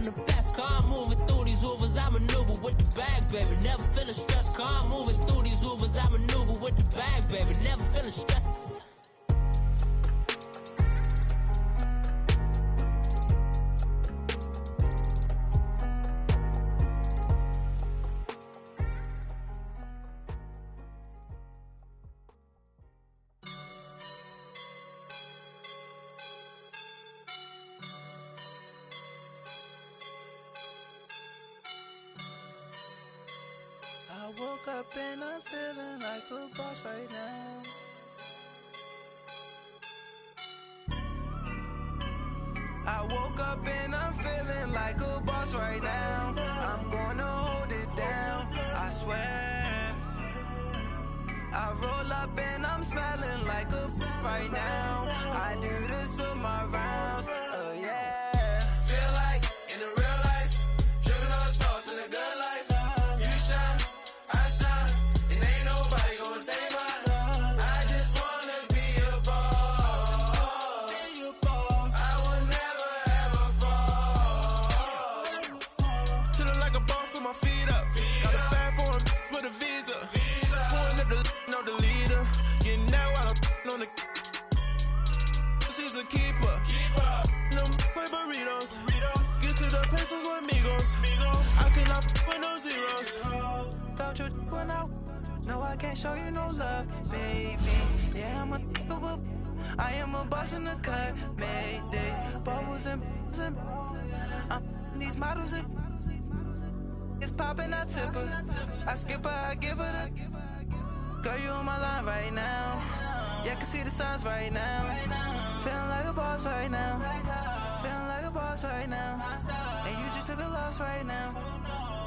I'm the best. Calm moving through these Ubers, I maneuver with the bag, baby. Never feeling stressed. Calm moving through these Ubers, I maneuver with the bag, baby. Never feeling stressed. I woke up and I'm feeling like a boss right now. I woke up and I'm feeling like a boss right now. I'm gonna hold it down, I swear. I roll up and I'm smelling like a right now. I do this for my rounds, yeah. Feel like in the real life, dripping on sauce in a good life. You shine, I shine, and ain't nobody gonna take mine. I just wanna be a boss. I will never ever fall. Chillin' like a boss with my feet up. Got a bag for him with a visa. Pulling up the leader. Getting out while I'm on the. She's a keeper. No play burritos. Get to the pesos with amigos. I cannot with no zeros. Don't you run out? No, I can't show you no love, baby. Yeah, I am a boss in the cut, Mayday. Bubbles and these models it's popping, I tip her. I skip her, I give her the. Girl, you on my line right now. Yeah, I can see the signs right now. Feeling like a boss right now. Feeling like a boss right now. And you just took a loss right now.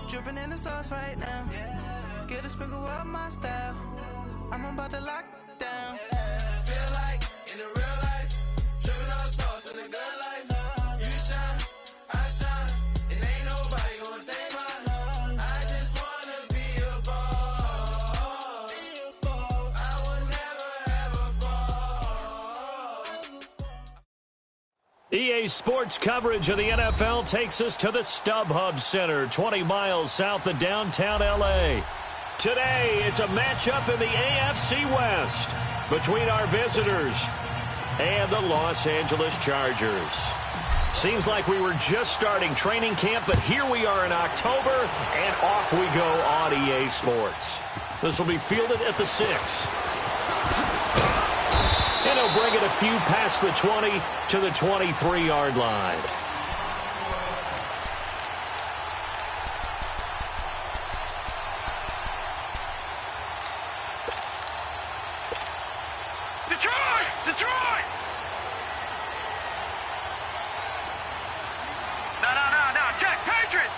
Dripping in the sauce right now. Get a sprinkle up my style. I'm about to lock down. Feel like in the real life, dripping on sauce in the good life. You shine, I shine, and ain't nobody gonna take mine. I just wanna be a boss. I will never ever fall. EA Sports coverage of the NFL takes us to the StubHub Center, 20 miles south of downtown L.A. Today, it's a matchup in the AFC West between our visitors and the Los Angeles Chargers. Seems like we were just starting training camp, but here we are in October, and off we go on EA Sports. This will be fielded at the 6. And he'll bring it a few past the 20 to the 23-yard line. Detroit! No, Jack, Patriot!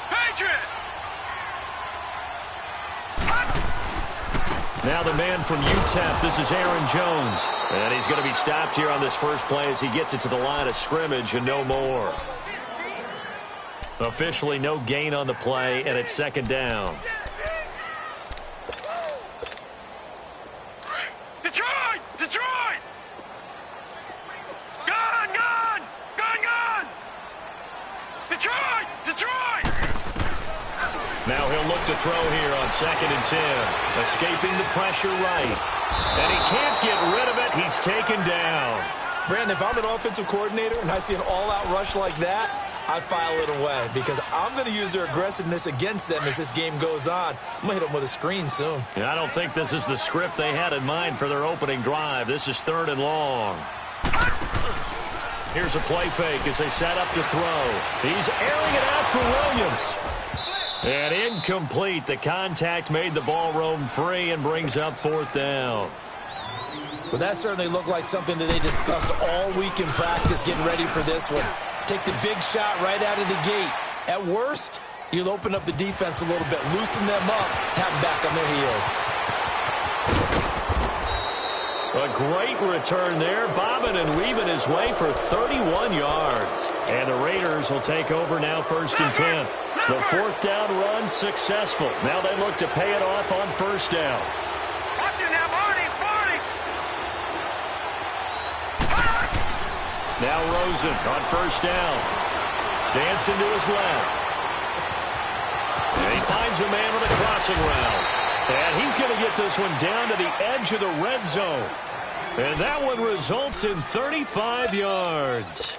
Now the man from UTEP, this is Aaron Jones. And he's going to be stopped here on this first play as he gets it to the line of scrimmage and no more. Officially no gain on the play, and it's second down. Detroit! Gun! Detroit! Now he'll look to throw here on 2nd and 10. Escaping the pressure right. And he can't get rid of it. He's taken down. Brandon, if I'm an offensive coordinator and I see an all-out rush like that, I file it away because I'm going to use their aggressiveness against them as this game goes on. I'm going to hit them with a screen soon. Yeah, I don't think this is the script they had in mind for their opening drive. This is 3rd and long. Here's a play fake as they set up to throw. He's airing it out for Williams. And incomplete. The contact made the ball roam free and brings up 4th down. Well, that certainly looked like something that they discussed all week in practice getting ready for this one. Take the big shot right out of the gate. At worst, you'll open up the defense a little bit, loosen them up, have them back on their heels. A great return there, bobbing and weaving his way for 31 yards. And the Raiders will take over now 1st and 10. The 4th down run successful. Now they look to pay it off on 1st down. Watch it now, Barney! Now Rosen on 1st down. Dancing to his left. And he finds a man on the crossing route. And he's going to get this one down to the edge of the red zone. And that one results in 35 yards.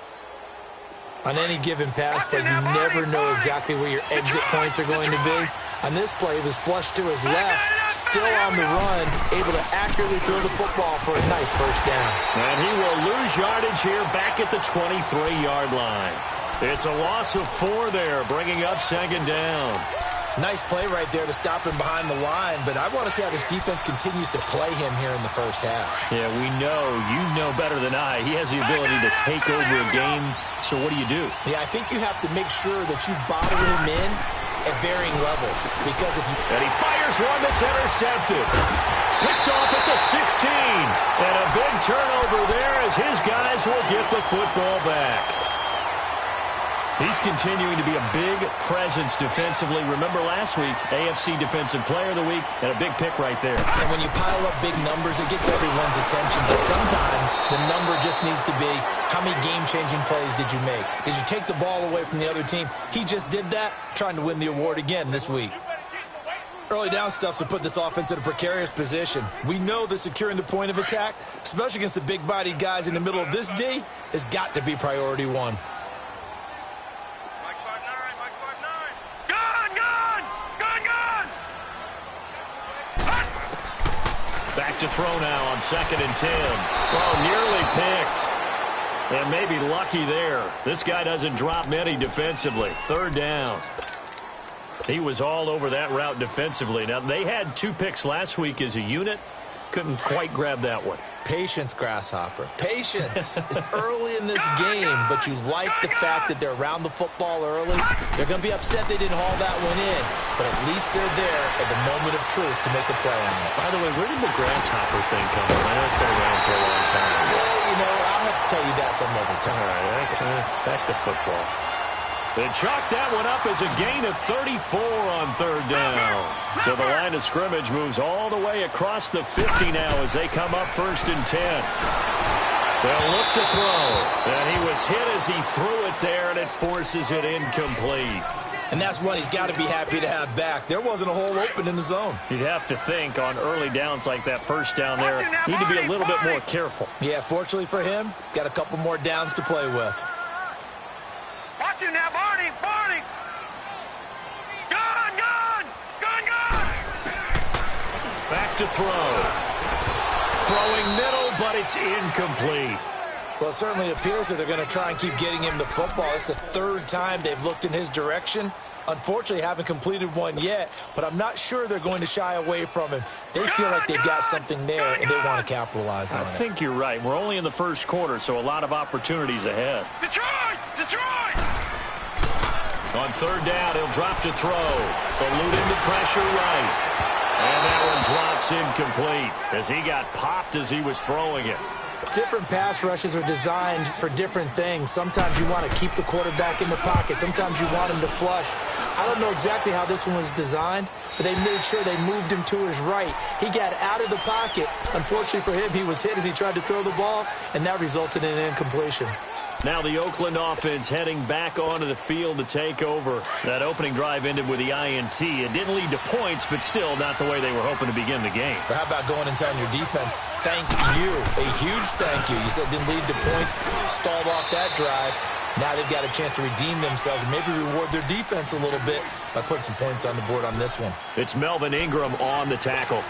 On any given pass play, you never know exactly where your exit points are going to be. On this play, it was flushed to his left, still on the run, able to accurately throw the football for a nice first down. And he will lose yardage here back at the 23-yard line. It's a loss of 4 there, bringing up second down. Nice play right there to stop him behind the line, but I want to see how this defense continues to play him here in the first half. Yeah, we know. You know better than I. He has the ability to take over a game, so what do you do? Yeah, I think you have to make sure that you bottle him in at varying levels, because if you... And he fires one that's intercepted. Picked off at the 16. And a big turnover there as his guys will get the football back. He's continuing to be a big presence defensively. Remember last week, AFC Defensive Player of the Week, and a big pick right there. And when you pile up big numbers, it gets everyone's attention. But sometimes the number just needs to be, how many game-changing plays did you make? Did you take the ball away from the other team? He just did that, trying to win the award again this week. Early down stuffs to put this offense in a precarious position. We know that securing the point of attack, especially against the big-bodied guys in the middle of this D, has got to be priority one. Back to throw now on 2nd and 10. Well, nearly picked. And maybe lucky there. This guy doesn't drop many defensively. 3rd down. He was all over that route defensively. Now, they had 2 picks last week as a unit. Couldn't quite grab that one. Patience, Grasshopper. Patience. It's early in this game, but you like the fact that they're around the football early. They're going to be upset they didn't haul that one in, but at least they're there at the moment of truth to make a play on it. By the way, where did the Grasshopper thing come from? I know it's been around for a long time. Yeah, you know, I'll have to tell you that some other time. All right, back to football. They chalk that one up as a gain of 34 on 3rd down. So the line of scrimmage moves all the way across the 50 now as they come up 1st and 10. They'll look to throw. And he was hit as he threw it there, and it forces it incomplete. And that's one he's got to be happy to have back. There wasn't a hole open in the zone. You'd have to think on early downs like that, first down there, need to be a little bit more careful. Yeah, fortunately for him, got a couple more downs to play with. Watch him now, Barney! Barney! Gun! Gun! Gun! Gun! Back to throw. Throwing middle, but it's incomplete. Well, it certainly appears that they're going to try and keep getting him the football. It's the 3rd time they've looked in his direction. Unfortunately, haven't completed one yet, but I'm not sure they're going to shy away from him. They feel like they've got something there, and they want to capitalize on it. I think you're right. We're only in the 1st quarter, so a lot of opportunities ahead. Detroit! Detroit! On 3rd down, he'll drop to throw. Elude into pressure right. And that one drops incomplete as he got popped as he was throwing it. Different pass rushes are designed for different things. Sometimes you want to keep the quarterback in the pocket. Sometimes you want him to flush. I don't know exactly how this one was designed, but they made sure they moved him to his right. He got out of the pocket. Unfortunately for him, he was hit as he tried to throw the ball, and that resulted in an incompletion. Now the Oakland offense heading back onto the field to take over. That opening drive ended with the INT. It didn't lead to points, but still not the way they were hoping to begin the game. But how about going and telling your defense, thank you, a huge thank you. You said it didn't lead to points, stalled off that drive. Now they've got a chance to redeem themselves and maybe reward their defense a little bit by putting some points on the board on this one. It's Melvin Ingram on the tackle.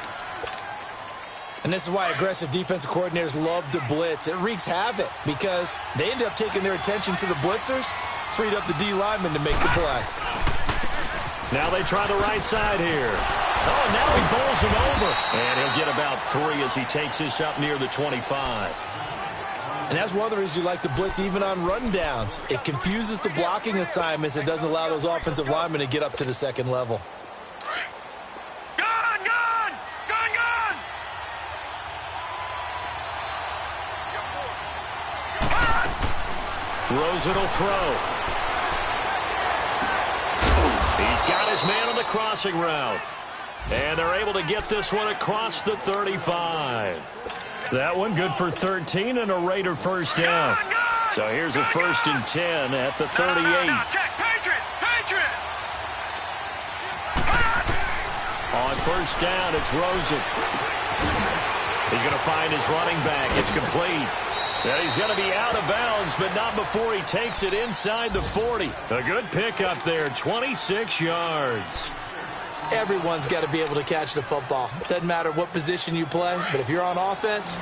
And this is why aggressive defensive coordinators love to blitz. It wreaks havoc because they end up taking their attention to the blitzers, freed up the D lineman to make the play. Now they try the right side here. Oh, now he bowls him over. And he'll get about 3 as he takes this up near the 25. And that's one of the reasons you like to blitz even on rundowns. It confuses the blocking assignments and doesn't allow those offensive linemen to get up to the 2nd level. Gun! Gun! Gun! Gun! Rosen will throw. He's got his man on the crossing route. And they're able to get this one across the 35. That one good for 13 and a Raider first down. So here's a 1st and 10 at the 38. No, check. Patriot. On 1st down, it's Rosen. He's going to find his running back. It's complete. And he's going to be out of bounds, but not before he takes it inside the 40. A good pickup there, 26 yards. Everyone's got to be able to catch the football. Doesn't matter what position you play, but if you're on offense,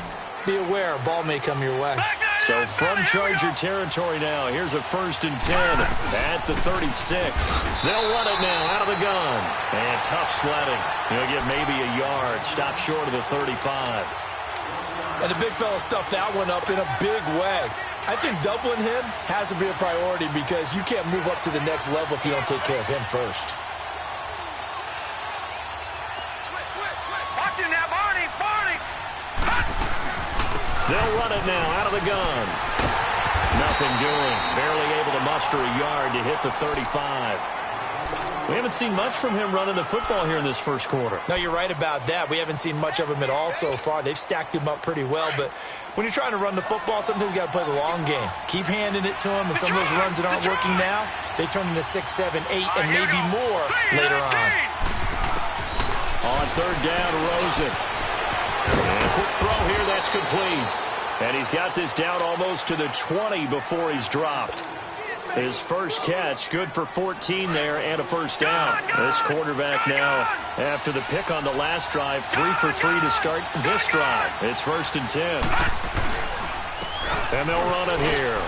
be aware a ball may come your way. So from Charger territory now, here's a 1st and 10 at the 36. They'll run it now out of the gun. And tough sledding. He'll get maybe a yard. Stop short of the 35. And the big fella stuffed that one up in a big way. I think doubling him has to be a priority because you can't move up to the next level if you don't take care of him first. Watch him now, Barney. They'll run it now out of the gun. Nothing doing. Barely able to muster a yard to hit the 35. We haven't seen much from him running the football here in this first quarter. No, you're right about that. We haven't seen much of him at all so far. They've stacked him up pretty well, but when you're trying to run the football, sometimes you got to play the long game. Keep handing it to him, and some of those runs that aren't working now, they turn into 6, 7, 8, and maybe more later on. On 3rd down, Rosen. And quick throw here, that's complete. And he's got this down almost to the 20 before he's dropped. His first catch, good for 14 there and a 1st down. This quarterback now, after the pick on the last drive, 3 for 3 to start this drive. It's 1st and 10. And they'll run it here.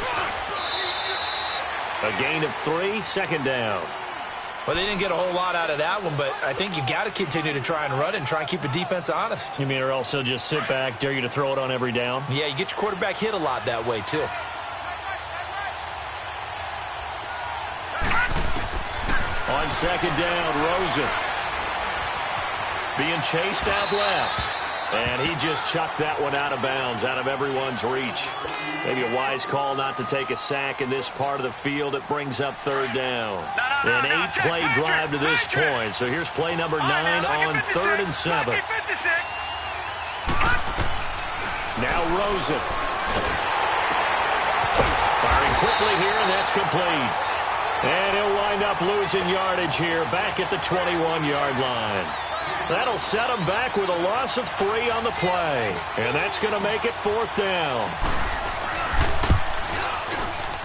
A gain of 3, 2nd down. Well, they didn't get a whole lot out of that one, but I think you got to continue to try and run it and try and keep the defense honest. You mean or else they'll just sit back, dare you to throw it on every down? Yeah, you get your quarterback hit a lot that way, too. On 2nd down, Rosen. Being chased out left. And he just chucked that one out of bounds, out of everyone's reach. Maybe a wise call not to take a sack in this part of the field. It brings up 3rd down. An 8-play drive to this point. So here's play number 9 on 3rd and 7. Now Rosen. Firing quickly here, and that's complete. And he'll wind up losing yardage here back at the 21-yard line. That'll set him back with a loss of 3 on the play. And that's going to make it 4th down.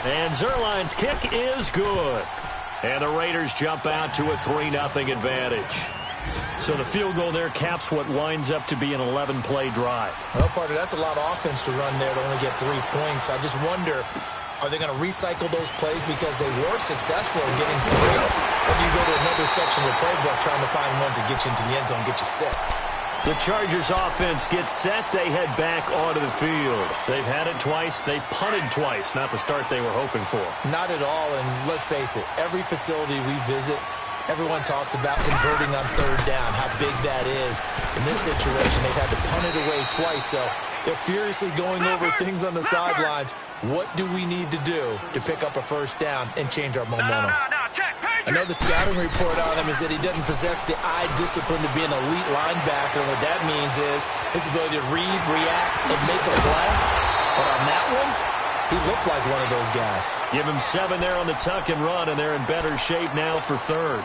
And Zerline's kick is good. And the Raiders jump out to a 3-0 advantage. So the field goal there caps what winds up to be an 11-play drive. Well, partner, that's a lot of offense to run there to only get 3 points. I just wonder, are they going to recycle those plays because they were successful in getting 3? Or do you go to another section of the playbook trying to find ones that get you into the end zone and get you 6? The Chargers offense gets set. They head back onto the field. They've had it twice. They've punted twice. Not the start they were hoping for. Not at all, and let's face it, every facility we visit, everyone talks about converting on 3rd down, how big that is. In this situation, they've had to punt it away twice, so they're furiously going over things on the sidelines. What do we need to do to pick up a 1st down and change our momentum? I know the scouting report on him is that he doesn't possess the eye discipline to be an elite linebacker, and what that means is his ability to read, react, and make a play. But on that one, he looked like one of those guys. Give him 7 there on the tuck and run, and they're in better shape now for 3rd.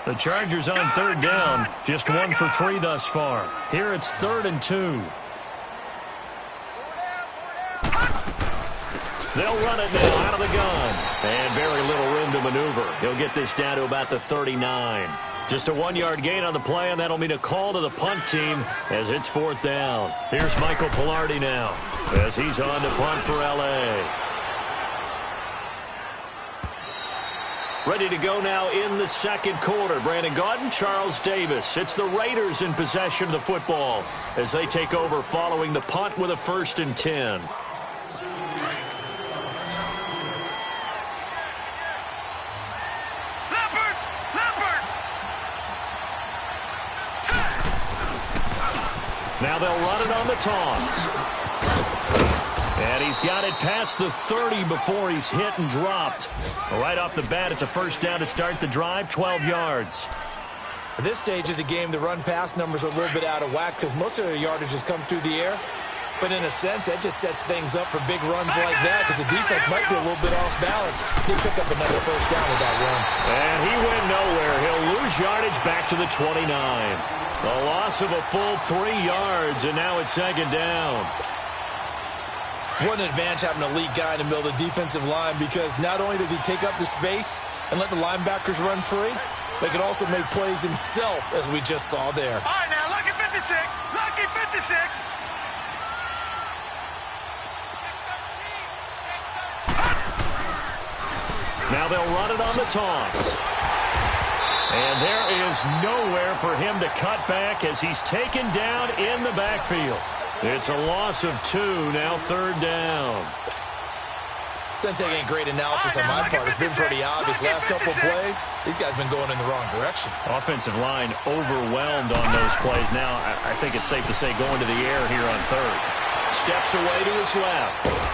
The Chargers on 3rd down, just 1 for 3 thus far. Here it's 3rd and 2. They'll run it now out of the gun. And very little room to maneuver. He'll get this down to about the 39. Just a 1-yard gain on the play, and that'll mean a call to the punt team as it's 4th down. Here's Michael Pilardi now as he's on to punt for L.A. Ready to go now in the 2nd quarter. Brandon Gaudin, Charles Davis. It's the Raiders in possession of the football as they take over following the punt with a 1st and 10. Now they'll run it on the toss. And he's got it past the 30 before he's hit and dropped. Right off the bat, it's a 1st down to start the drive, 12 yards. At this stage of the game, the run-pass numbers are a little bit out of whack because most of their yardage has come through the air. But in a sense, that just sets things up for big runs like that because the defense might be a little bit off balance. He'll pick up another first down with that run. And he went nowhere. He'll lose yardage back to the 29. A loss of a full 3 yards, and now it's second down. What an advantage having an elite guy in the middle of the defensive line because not only does he take up the space and let the linebackers run free, but he can also make plays himself, as we just saw there. All right, now, lucky 56. Lucky 56. Now they'll run it on the toss. And there is nowhere for him to cut back as he's taken down in the backfield. It's a loss of 2, now third down. Doesn't take any great analysis on my part. It's been pretty obvious. Last couple of plays, these guys have been going in the wrong direction. Offensive line overwhelmed on those plays. Now, I think it's safe to say going to the air here on third. Steps away to his left.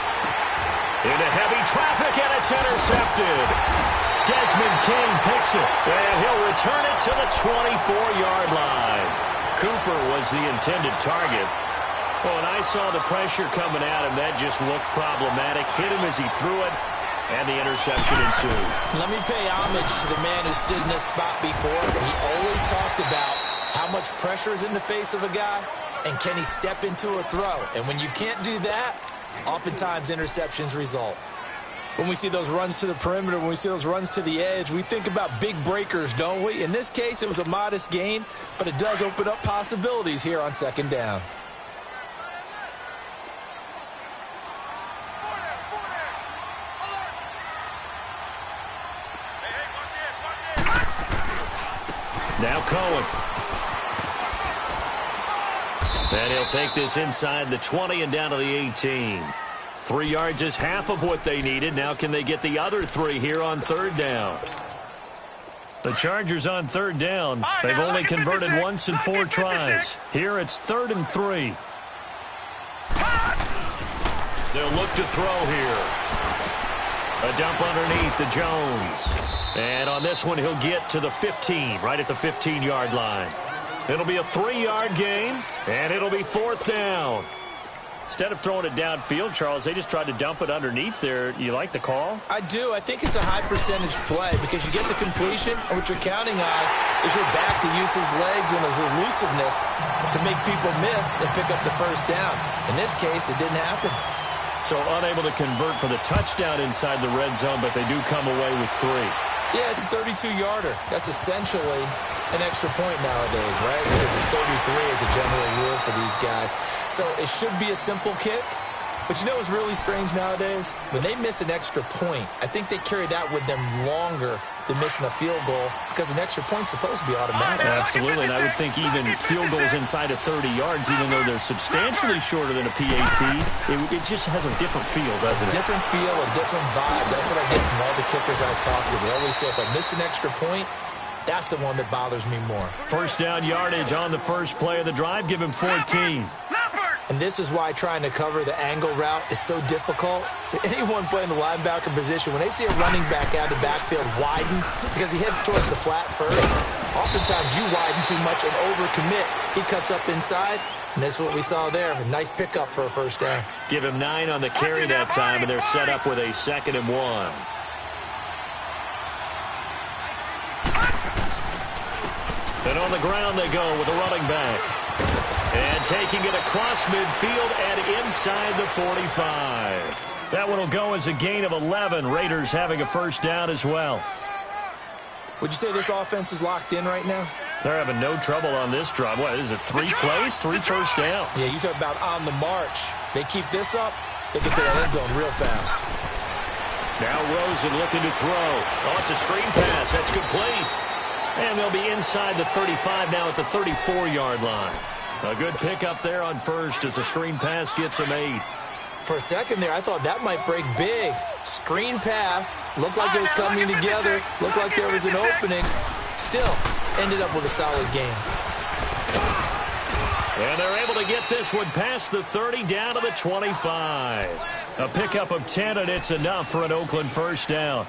Into heavy traffic, and it's intercepted. Desmond King picks it, and he'll return it to the 24-yard line. Cooper was the intended target. Well, when I saw the pressure coming at him, that just looked problematic. Hit him as he threw it, and the interception ensued. Let me pay homage to the man who stood in this spot before. He always talked about how much pressure is in the face of a guy, and can he step into a throw. And when you can't do that, oftentimes interceptions result. When we see those runs to the perimeter, when we see those runs to the edge, we think about big breakers, don't we? In this case, it was a modest gain, but it does open up possibilities here on second down. Now Cohen. And he'll take this inside the 20 and down to the 18. 3 yards is half of what they needed. Now can they get the other 3 here on third down? The Chargers on third down. They've only converted once in 4 tries. Here it's 3rd and 3. They'll look to throw here. A dump underneath to Jones. And on this one, he'll get to the 15, right at the 15-yard line. It'll be a 3-yard gain, and it'll be 4th down. Instead of throwing it downfield, Charles, they just tried to dump it underneath there. You like the call? I do. I think it's a high-percentage play because you get the completion, and what you're counting on is your back to use his legs and his elusiveness to make people miss and pick up the first down. In this case, it didn't happen. So unable to convert for the touchdown inside the red zone, but they do come away with 3. Yeah, it's a 32-yarder. That's essentially an extra point nowadays, right? Because it's 33 as a general rule for these guys. So it should be a simple kick. But you know what's really strange nowadays? When they miss an extra point, I think they carry that with them longer than missing a field goal because an extra point's supposed to be automatic. Absolutely, and I would think even field goals inside of 30 yards, even though they're substantially shorter than a PAT, it just has a different feel, doesn't it? A different feel, a different vibe. That's what I get from all the kickers I talk to. They always say if I miss an extra point, that's the one that bothers me more. First down yardage on the first play of the drive. Give him 14. And this is why trying to cover the angle route is so difficult. Anyone playing the linebacker position, when they see a running back out of the backfield widen because he heads towards the flat first, oftentimes you widen too much and overcommit. He cuts up inside, and that's what we saw there. A nice pickup for a first down. Give him 9 on the carry that time, and they're set up with a 2nd and 1. And on the ground they go with a running back. And taking it across midfield and inside the 45. That one will go as a gain of 11. Raiders having a first down as well. Would you say this offense is locked in right now? They're having no trouble on this drive. What, is it 3 plays, 3 first downs? Yeah, you talk about on the march. They keep this up, they get to the end zone real fast. Now Rosen looking to throw. Oh, it's a screen pass. That's complete. And they'll be inside the 35 now at the 34-yard line. A good pickup there on first as a screen pass gets him 8. For a second there, I thought that might break big. Screen pass, looked like it was coming together, looked like there was an opening. Still, ended up with a solid game. And they're able to get this one past the 30 down to the 25. A pickup of 10, and it's enough for an Oakland first down.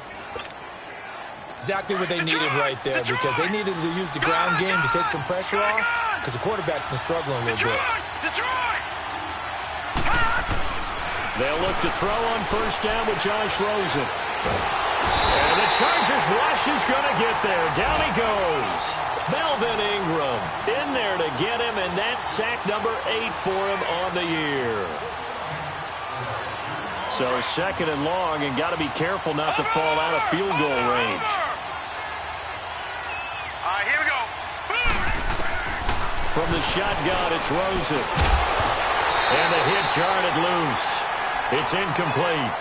Exactly what they needed right there because they needed to use the ground game to take some pressure off because the quarterback's been struggling a little bit. They'll look to throw on first down with Josh Rosen. And the Chargers rush is going to get there. Down he goes. Melvin Ingram in there to get him, and that's sack number 8 for him on the year. So second and long, and got to be careful not to fall out of field goal range. All right, here we go. From the shotgun, it's Rosen. And the hit jarred it loose. It's incomplete.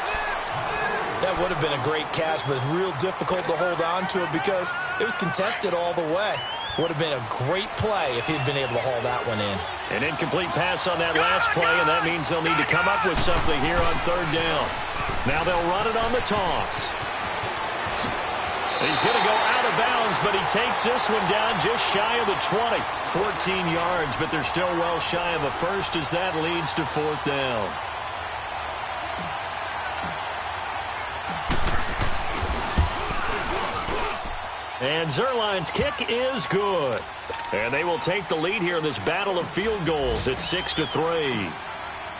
That would have been a great catch, but it's real difficult to hold on to it because it was contested all the way. Would have been a great play if he'd been able to haul that one in. An incomplete pass on that last play, and that means they'll need to come up with something here on third down. Now they'll run it on the toss. He's going to go out of bounds, but he takes this one down just shy of the 20. 14 yards, but they're still well shy of a first as that leads to fourth down. And Zerline's kick is good. And they will take the lead here in this battle of field goals at 6-3.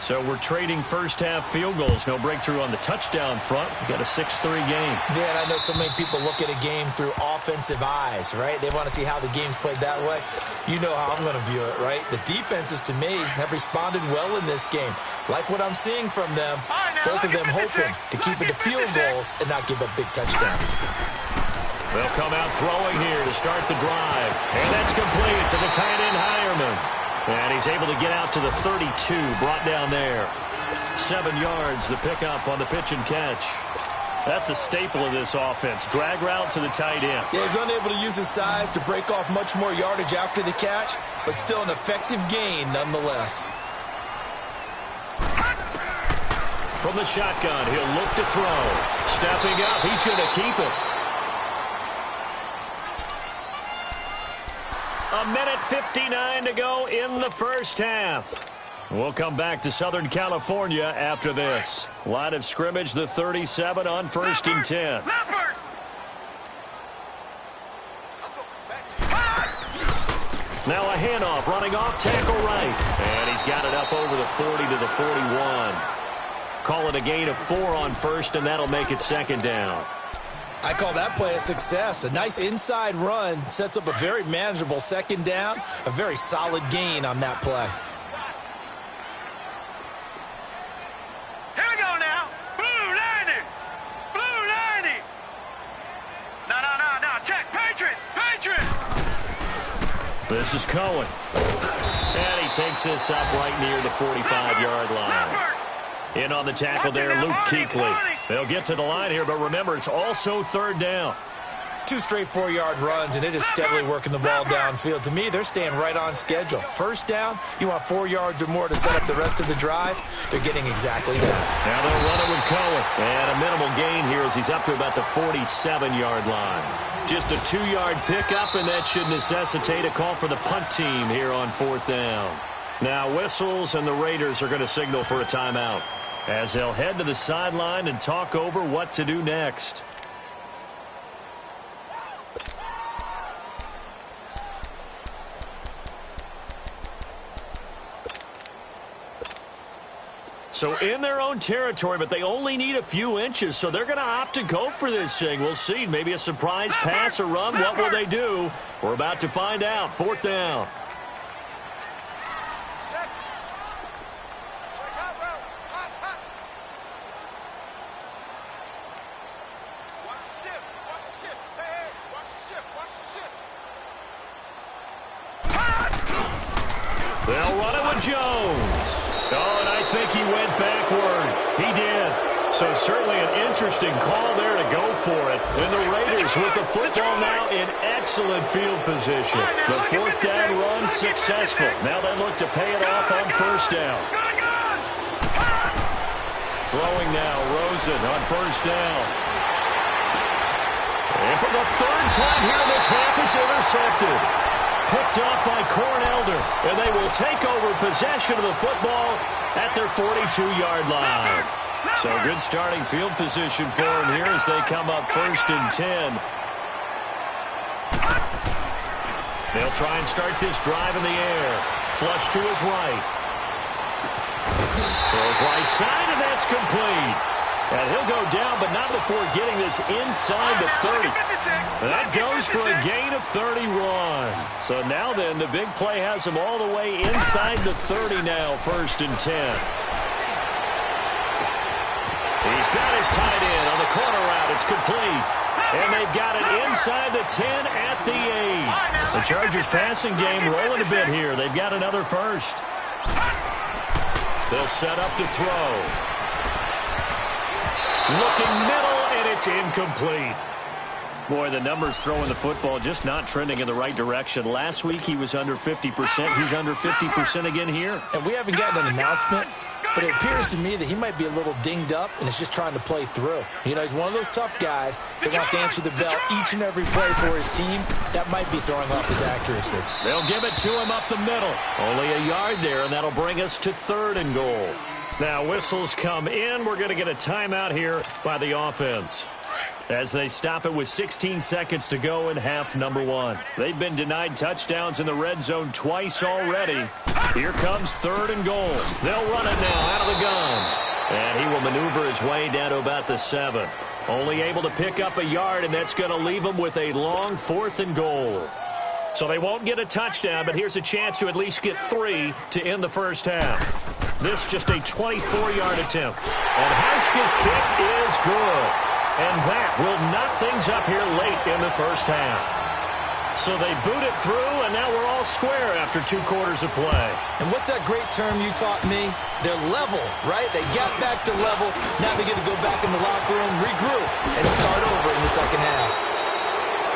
So we're trading first-half field goals. No breakthrough on the touchdown front. We've got a 6-3 game. Yeah, and I know so many people look at a game through offensive eyes, right? They want to see how the game's played that way. You know how I'm going to view it, right? The defenses, to me, have responded well in this game. Like what I'm seeing from them, both of them hoping to keep it to field goals and not give up big touchdowns. They'll come out throwing here to start the drive. And that's complete to the tight end, Hireman. And he's able to get out to the 32, brought down there. 7 yards, the pickup on the pitch and catch. That's a staple of this offense. Drag route to the tight end. Yeah, he's unable to use his size to break off much more yardage after the catch, but still an effective gain nonetheless. From the shotgun, he'll look to throw. Stepping up, he's going to keep it. A minute 59 to go in the first half. We'll come back to Southern California after this. Line of scrimmage, the 37 on first and 10. Now a handoff, running off tackle right. And he's got it up over the 40 to the 41. Call it a gain of 4 on first, and that'll make it second down. I call that play a success. A nice inside run sets up a very manageable second down. A very solid gain on that play. Here we go now. Blue 90. Blue 90. No. Check. Patriot. This is Cohen. And he takes this up right near the 45-yard line. In on the tackle there, Luke Kuechly. They'll get to the line here, but remember, it's also third down. 2 straight 4-yard runs, and it is steadily working the ball downfield. To me, they're staying right on schedule. First down, you want 4 yards or more to set up the rest of the drive. They're getting exactly that. Now they'll run it with Cohen. And a minimal gain here as he's up to about the 47-yard line. Just a 2-yard pickup, and that should necessitate a call for the punt team here on fourth down. Now whistles, and the Raiders are going to signal for a timeout as they'll head to the sideline and talk over what to do next. So in their own territory, but they only need a few inches, so they're going to opt to go for this thing. We'll see. Maybe a surprise pass or run. What will they do? We're about to find out. Fourth down. They'll run it with Jones. Oh, and I think he went backward. He did. So certainly an interesting call there to go for it. And the Raiders with the football now in excellent field position. The fourth down run successful. Now they look to pay it off on first down. Throwing now, Rosen on first down. And for the third time here in this half, it's intercepted. Picked up by Cornelder, and they will take over possession of the football at their 42-yard line. So good starting field position for them here as they come up first and 10. They'll try and start this drive in the air. Flush to his right. Throws right side, and that's complete. And he'll go down, but not before getting this inside the 30. That goes for a gain of 31. So now then, the big play has him all the way inside the 30 now, 1st and 10. He's got his tight end on the corner route. It's complete. And they've got it inside the 10 at the 8. The Chargers passing game rolling a bit here. They've got another first. They'll set up to throw. Looking middle, and it's incomplete. Boy, the numbers throwing the football just not trending in the right direction. Last week he was under 50%. He's under 50% again here. And we haven't gotten an announcement, but it appears to me that he might be a little dinged up and is just trying to play through. You know, he's one of those tough guys that wants to answer the bell each and every play for his team. That might be throwing off his accuracy. They'll give it to him up the middle. Only a yard there, and that'll bring us to 3rd and goal. Now, whistles come in. We're going to get a timeout here by the offense as they stop it with 16 seconds to go in half number 1. They've been denied touchdowns in the red zone twice already. Here comes 3rd and goal. They'll run it now out of the gun. And he will maneuver his way down to about the 7. Only able to pick up a yard, and that's going to leave him with a long 4th and goal. So they won't get a touchdown, but here's a chance to at least get 3 to end the first half. This just a 24-yard attempt. And Hauschka's kick is good. And that will knock things up here late in the first half. So they boot it through, and now we're all square after 2 quarters of play. And what's that great term you taught me? They're level, right? They got back to level. Now they get to go back in the locker room, regroup, and start over in the second half.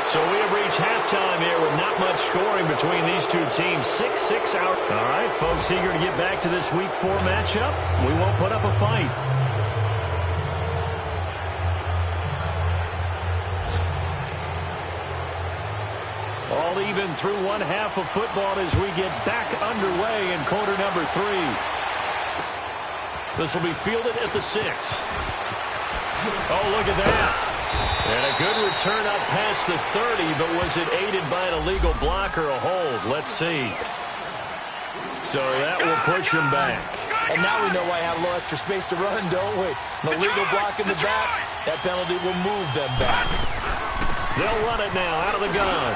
So we have reached halftime here with not much scoring between these two teams. 6-6 out. All right, folks, eager to get back to this Week 4 matchup. We won't put up a fight. All even through one half of football as we get back underway in quarter number 3. This will be fielded at the 6. Oh, look at that. And a good return up past the 30, but was it aided by an illegal block or a hold? Let's see. So that will push him back. And now we know why I have a little extra space to run, don't we? An illegal block in the back, that penalty will move them back. They'll run it now out of the gun.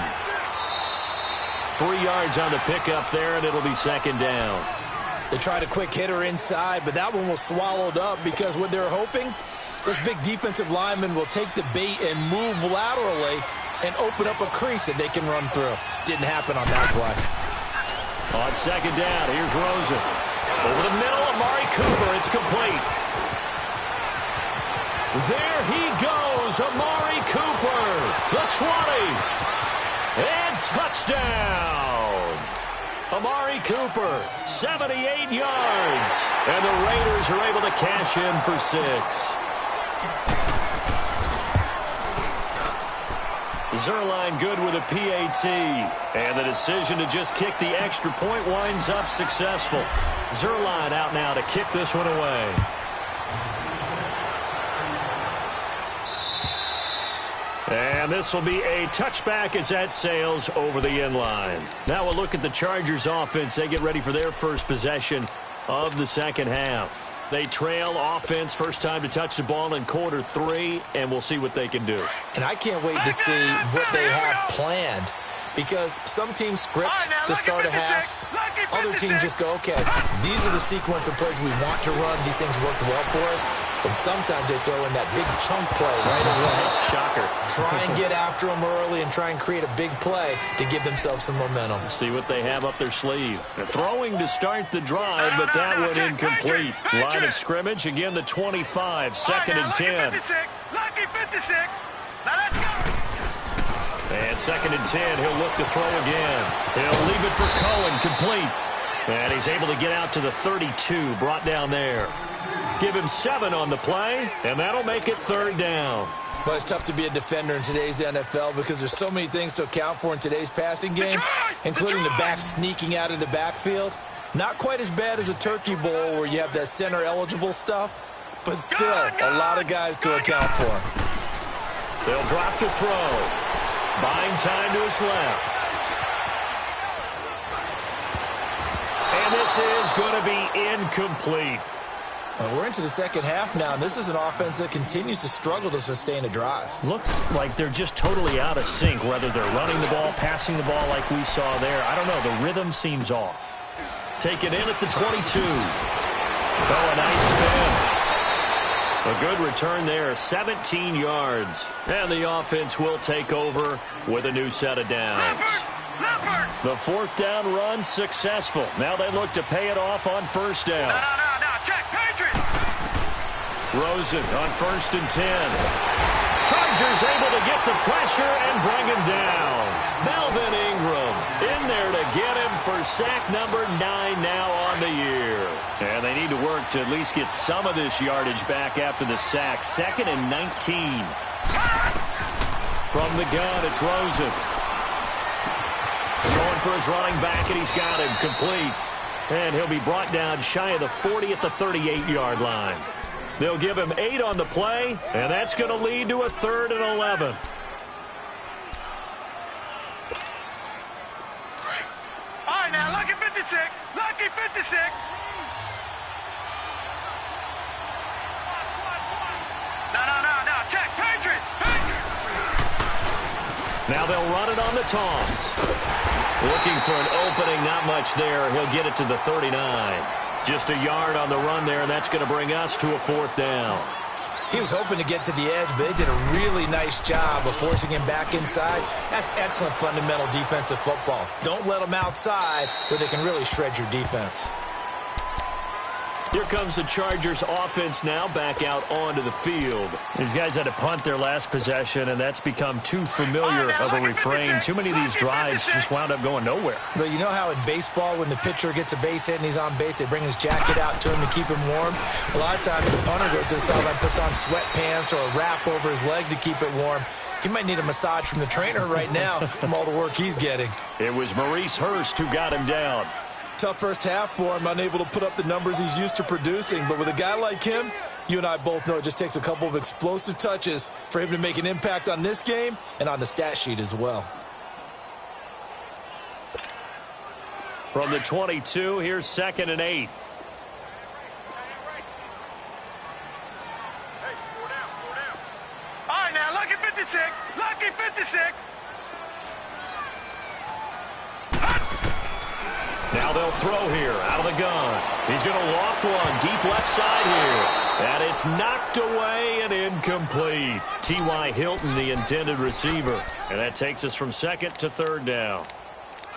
3 yards on the pickup there, and it'll be 2nd down. They tried a quick hitter inside, but that one was swallowed up because what they're hoping, this big defensive lineman will take the bait and move laterally and open up a crease that they can run through. Didn't happen on that play. On 2nd down, here's Rosen. Over the middle, Amari Cooper. It's complete. There he goes, Amari Cooper. The 20. And touchdown! Amari Cooper, 78 yards. And the Raiders are able to cash in for 6. Zerline good with a PAT. And the decision to just kick the extra point winds up successful. Zerline out now to kick this one away. And this will be a touchback as that sails over the end line. Now we'll look at the Chargers offense. They get ready for their first possession of the second half. They trail offense, first time to touch the ball in quarter 3, and we'll see what they can do. And I can't wait to see what they have planned, because some teams script to start a half. Other teams just go, okay, these are the sequence of plays we want to run. These things worked well for us. And sometimes they throw in that big chunk play right away. Shocker. Try and get after them early and try and create a big play to give themselves some momentum. See what they have up their sleeve. They're throwing to start the drive, but that one incomplete. Line of scrimmage, again the 25, 2nd and 10. Lucky 56. Now let's go. And 2nd and 10, he'll look to throw again. He'll leave it for Cohen, complete. And he's able to get out to the 32, brought down there. Give him 7 on the play, and that'll make it 3rd down. Well, it's tough to be a defender in today's NFL because there's so many things to account for in today's passing game, including the back sneaking out of the backfield. Not quite as bad as a turkey bowl where you have that center-eligible stuff, but still a lot of guys to account for. They'll drop to throw. Buying time to his left. And this is going to be incomplete. We're into the second half now, and this is an offense that continues to struggle to sustain a drive. Looks like they're just totally out of sync, whether they're running the ball, passing the ball like we saw there. I don't know. The rhythm seems off. Take it in at the 22. Oh, a nice spin. A good return there, 17 yards. And the offense will take over with a new set of downs. The fourth down run successful. Now they look to pay it off on first down. No, check, Patriots! Rosen on 1st and 10. Chargers able to get the pressure and bring him down. Melvin Ingram in there to get him for sack number 9 now on the year. And they need to work to at least get some of this yardage back after the sack. 2nd and 19. From the gun, it's Rosen. Going for his running back, and he's got him complete. And he'll be brought down shy of the 40 at the 38-yard line. They'll give him 8 on the play, and that's going to lead to a 3rd and 11. All right, now, lucky 56. Lucky 56. No. Check, Patriot. Now they'll run it on the toss. Looking for an opening, not much there. He'll get it to the 39. Just a yard on the run there, and that's going to bring us to a 4th down. He was hoping to get to the edge, but they did a really nice job of forcing him back inside. That's excellent fundamental defensive football. Don't let them outside where they can really shred your defense. Here comes the Chargers offense now back out onto the field. These guys had to punt their last possession, and that's become too familiar of a refrain. Too many of these drives just wound up going nowhere. But you know how in baseball, when the pitcher gets a base hit and he's on base, they bring his jacket out to him to keep him warm? A lot of times the punter goes to the sideline, puts on sweatpants or a wrap over his leg to keep it warm. He might need a massage from the trainer right now from all the work he's getting. It was Maurice Hurst who got him down. Tough first half for him, unable to put up the numbers he's used to producing. But with a guy like him, you and I both know it just takes a couple of explosive touches for him to make an impact on this game and on the stat sheet as well. From the 22, here's 2nd and 8. All right, now, lucky 56. Lucky 56. Now they'll throw here out of the gun. He's going to loft one deep left side here. And it's knocked away and incomplete. T.Y. Hilton, the intended receiver. And that takes us from 2nd to 3rd down.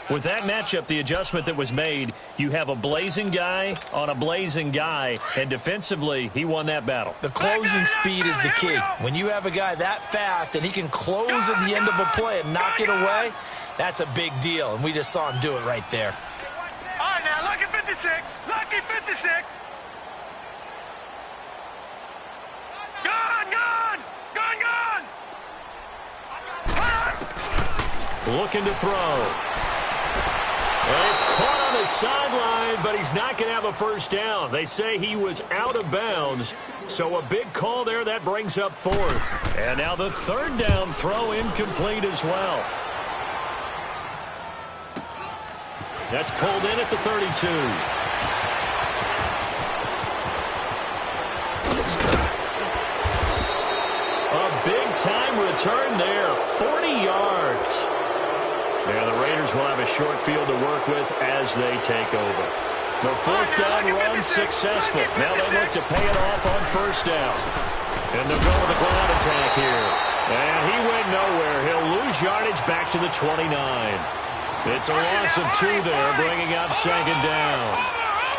With that matchup, the adjustment that was made, you have a blazing guy on a blazing guy, and defensively, he won that battle. The closing speed is the key. When you have a guy that fast and he can close at the end of a play and knock it away, that's a big deal, and we just saw him do it right there. All right, now, lucky 56. Lucky 56. Gone. Looking to throw. Well, he's caught on the sideline, but he's not going to have a first down. They say he was out of bounds, so a big call there. That brings up 4th. And now the 3rd down throw incomplete as well. That's pulled in at the 32. A big-time return there, 40 yards. And the Raiders will have a short field to work with as they take over. The 4th down run successful. Now they look to pay it off on first down. And they'll go with a ground attack here. And he went nowhere. He'll lose yardage back to the 29. It's a loss of 2 there, bringing up 2nd down.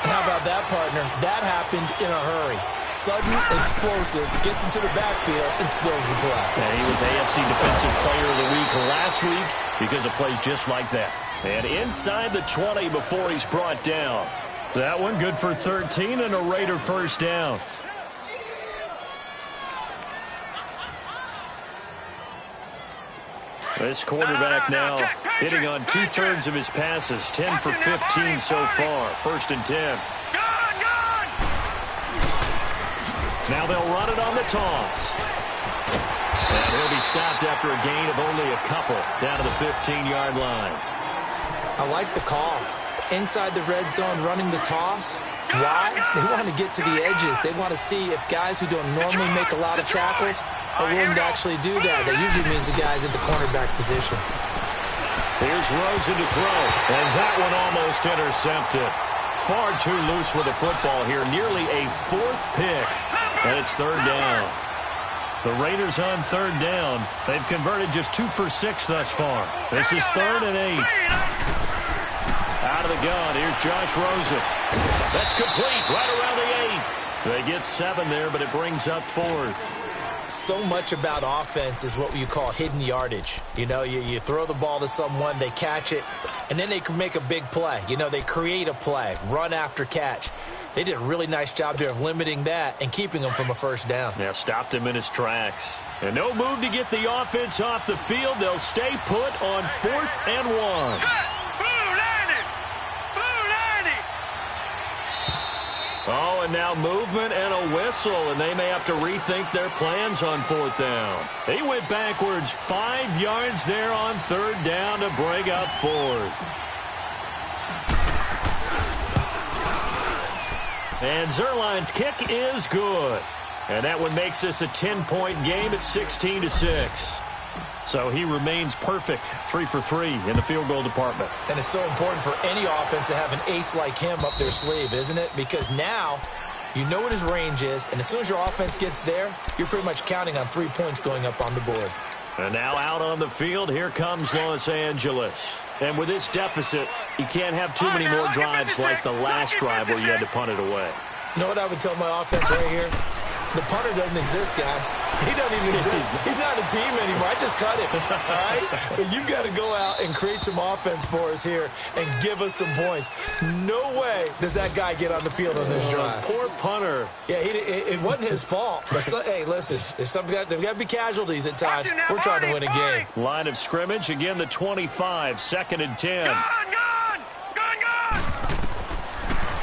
How about that, partner? That happened in a hurry. Sudden, explosive, gets into the backfield and spills the play. And he was AFC Defensive Player of the Week last week because of plays just like that. And inside the 20 before he's brought down. That one good for 13 and a Raider first down. This quarterback now hitting on 2/3 of his passes, 10 for 15 so far. 1st and 10. Now they'll run it on the toss. And he'll be stopped after a gain of only a couple down to the 15-yard line. I like the call. Inside the red zone, running the toss. Why? They want to get to the edges. They want to see if guys who don't normally make a lot of tackles are willing to actually do that. That usually means the guys at the cornerback position. Here's Rosen to throw, and that one almost intercepted. Far too loose with the football here. Nearly a fourth pick, and it's third down. The Raiders on third down. They've converted just 2 for 6 thus far. This is 3rd and 8. Out of the gun, here's Josh Rosen. That's complete, right around the 8. They get 7 there, but it brings up 4th. So much about offense is what you call hidden yardage. You know, you throw the ball to someone, they catch it, and then they can make a big play. You know, they create a play, run after catch. They did a really nice job there of limiting that and keeping him from a first down. Yeah, stopped him in his tracks. And no move to get the offense off the field. They'll stay put on 4th and 1. Oh, and now movement and a whistle, and they may have to rethink their plans on 4th down. They went backwards 5 yards there on 3rd down to bring up 4th. And Zerline's kick is good. And that one makes this a 10-point game at 16-6. So he remains perfect, 3 for 3 in the field goal department. And it's so important for any offense to have an ace like him up their sleeve, isn't it? Because now you know what his range is, and as soon as your offense gets there, you're pretty much counting on 3 points going up on the board. And now out on the field, here comes Los Angeles. And with this deficit, you can't have too many more drives like the last drive where you had to punt it away. You know what I would tell my offense right here? The punter doesn't exist, guys. He doesn't even exist. He's not a team anymore. I just cut him, all right? So you've got to go out and create some offense for us here and give us some points. No way does that guy get on the field on this drive. Poor punter. Yeah, it wasn't his fault. But hey, listen, there's got to be casualties at times. We're trying to win a game. Line of scrimmage, again the 25, 2nd and 10.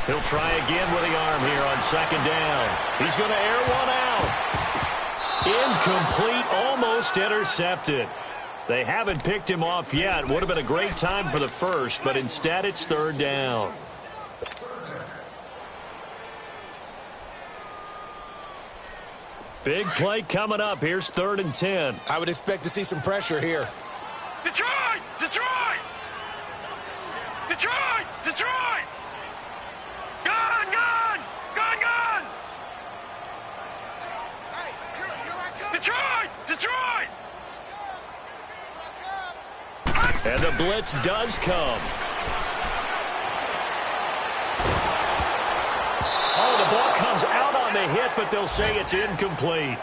He'll try again with the arm here on 2nd down. He's going to air one out. Incomplete, almost intercepted. They haven't picked him off yet. Would have been a great time for the first, but instead it's 3rd down. Big play coming up. Here's 3rd and 10. I would expect to see some pressure here. Detroit! Detroit! Detroit! Detroit! Gun! Gun! Gun! Gun! Detroit! Detroit! And the blitz does come. Oh, the ball comes out on the hit, but they'll say it's incomplete.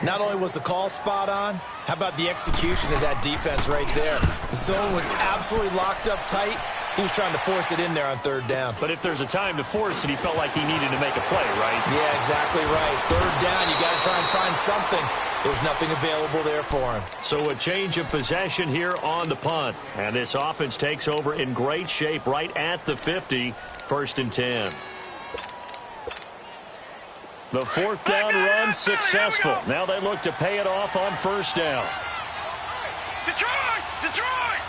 Not only was the call spot on, how about the execution of that defense right there? The zone was absolutely locked up tight. He was trying to force it in there on 3rd down. But if there's a time to force it, he felt like he needed to make a play, right? Yeah, exactly right. 3rd down, you got to try and find something. There's nothing available there for him. So a change of possession here on the punt. And this offense takes over in great shape right at the 50, 1st and 10. The 4th down run successful. Now they look to pay it off on 1st down. Detroit! Detroit!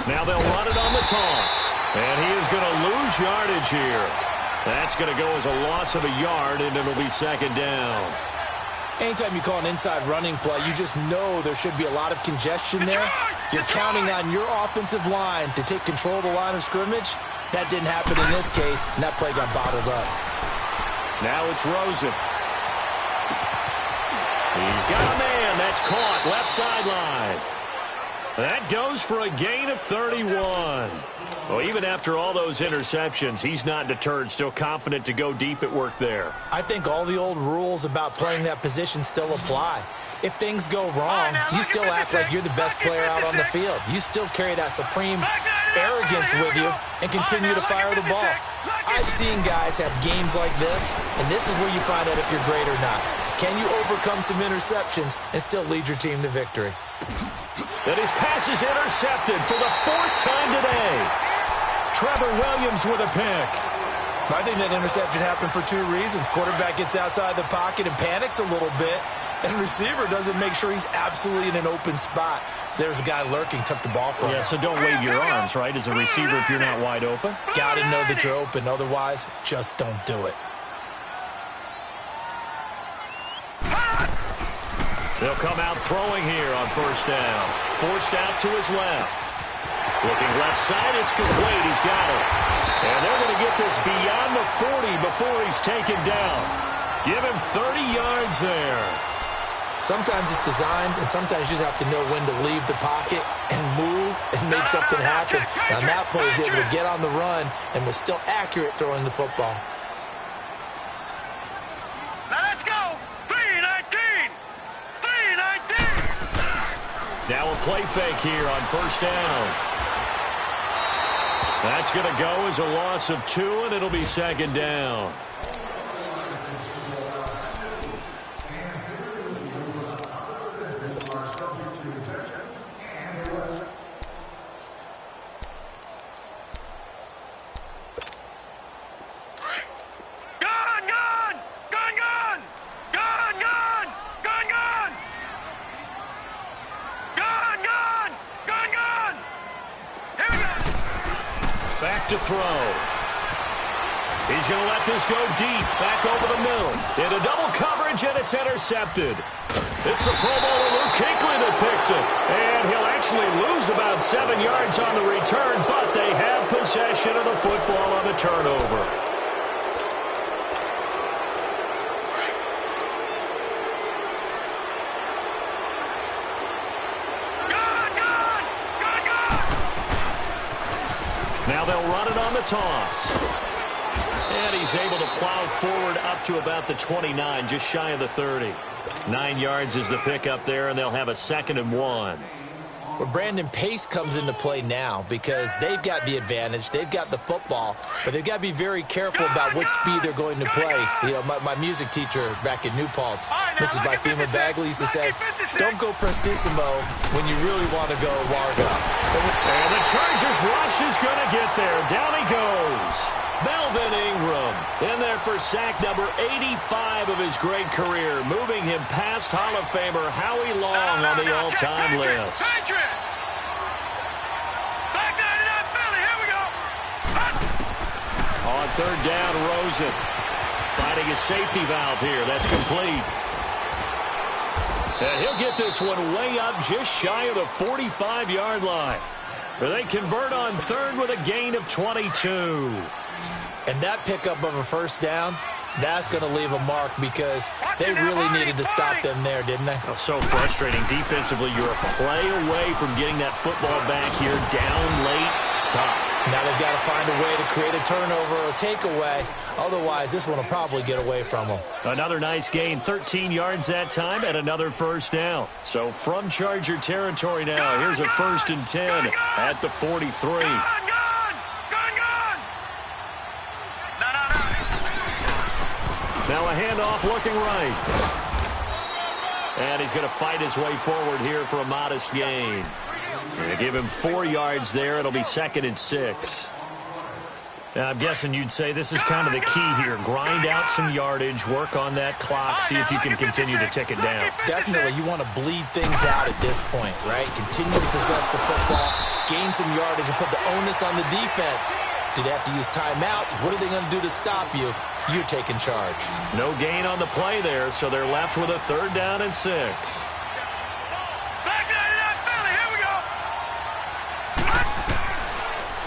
Now they'll run it on the toss. And he is going to lose yardage here. That's going to go as a loss of a yard, and it'll be 2nd down. Anytime you call an inside running play, you just know there should be a lot of congestion there. You're counting on your offensive line to take control of the line of scrimmage. That didn't happen in this case, and that play got bottled up. Now it's Rosen. He's got a man. That's caught. Left sideline. That goes for a gain of 31. Well, even after all those interceptions, he's not deterred, still confident to go deep at work there. I think all the old rules about playing that position still apply. If things go wrong, you still act like you're the best player out on the field. You still carry that supreme arrogance with you and continue to fire the ball. I've seen guys have games like this, and this is where you find out if you're great or not. Can you overcome some interceptions and still lead your team to victory? And his pass is intercepted for the 4th time today. Trevor Williams with a pick. I think that interception happened for 2 reasons. Quarterback gets outside the pocket and panics a little bit. And receiver doesn't make sure he's absolutely in an open spot. So there's a guy lurking, took the ball from him. Yeah, so don't wave your arms, right, as a receiver if you're not wide open. Got to know that you're open. Otherwise, just don't do it. They'll come out throwing here on first down. Forced out to his left. Looking left side, it's complete. He's got it. And they're going to get this beyond the 40 before he's taken down. Give him 30 yards there. Sometimes it's designed, and sometimes you just have to know when to leave the pocket and move and make something happen. And on that play, he's able to get on the run and was still accurate throwing the football. Now let's go. 3-19. 3-19. Now a play fake here on first down. That's going to go as a loss of 2, and it'll be second down. To throw. He's going to let this go deep, back over the middle. Into double coverage, and it's intercepted. It's the Pro Bowler Luke Kuechly that picks it. And he'll actually lose about 7 yards on the return, but they have possession of the football on the turnover. Now they'll run it on the toss. And he's able to plow forward up to about the 29, just shy of the 30. 9 yards is the pickup there, and they'll have a 2nd and 1. Well, Brandon, pace comes into play now because they've got the advantage. They've got the football, but they've got to be very careful about what speed they're going to play. You know, my music teacher back in New Paltz, Mrs. Bythema Bagley, used to say, don't go prestissimo when you really want to go largo. And the Chargers rush is going to get there. Down he goes. Melvin Ingram in there for sack number 85 of his great career, moving him past Hall of Famer Howie Long on the all-time list. On third down, Rosen finding his safety valve here. That's complete. And he'll get this one way up just shy of the 45-yard line. They convert on third with a gain of 22. And that pickup of a first down, that's going to leave a mark because they really needed to stop them there, didn't they? Oh, so frustrating. Defensively, you're a play away from getting that football back here. Down late, tough. Now they've got to find a way to create a turnover or a takeaway. Otherwise, this one will probably get away from them. Another nice gain, 13 yards that time, and another first down. So from Charger territory now, here's a 1st and 10 at the 43. Now a handoff looking right. And he's going to fight his way forward here for a modest gain. They give him 4 yards there. It'll be 2nd and 6. Now, I'm guessing you'd say this is kind of the key here. Grind out some yardage, work on that clock, see if you can continue to tick it down. Definitely, you want to bleed things out at this point, right? Continue to possess the football, gain some yardage, and put the onus on the defense. Do they have to use timeouts? What are they going to do to stop you? You're taking charge. No gain on the play there, so they're left with a 3rd down and 6.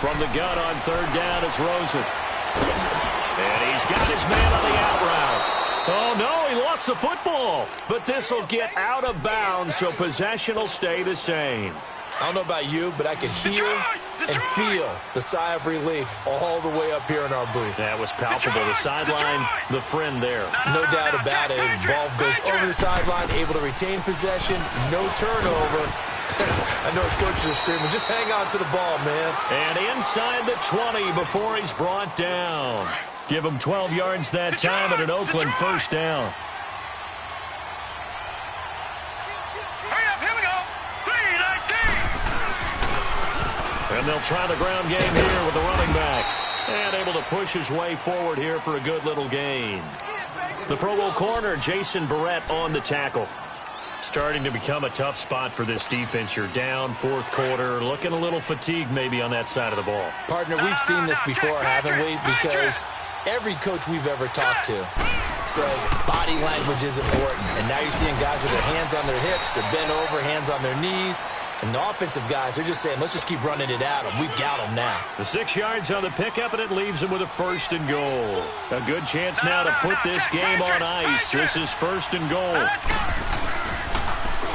From the gun on 3rd down, it's Rosen. And he's got his man on the out route. Oh, no, he lost the football. But this will get out of bounds, so possession will stay the same. I don't know about you, but I can hear and feel the sigh of relief all the way up here in our booth. That was palpable. The sideline, the friend there. No doubt about it. Ball goes over the sideline, able to retain possession, no turnover. I know his coaches are screaming, just hang on to the ball, man. And inside the 20 before he's brought down. Give him 12 yards that time at an Oakland 1st down. And they'll try the ground game here with the running back. And able to push his way forward here for a good little gain. The Pro Bowl corner, Jason Verrett, on the tackle. Starting to become a tough spot for this defense. You're down fourth quarter, looking a little fatigued maybe on that side of the ball. Partner, we've seen this before, haven't we? Because every coach we've ever talked to says body language is important. And now you're seeing guys with their hands on their hips, they're bent over, hands on their knees. And the offensive guys, they're just saying, let's just keep running it at them. We've got them now. The 6 yards on the pickup, and it leaves them with a 1st and goal. A good chance now to put this game on ice. This is 1st and goal.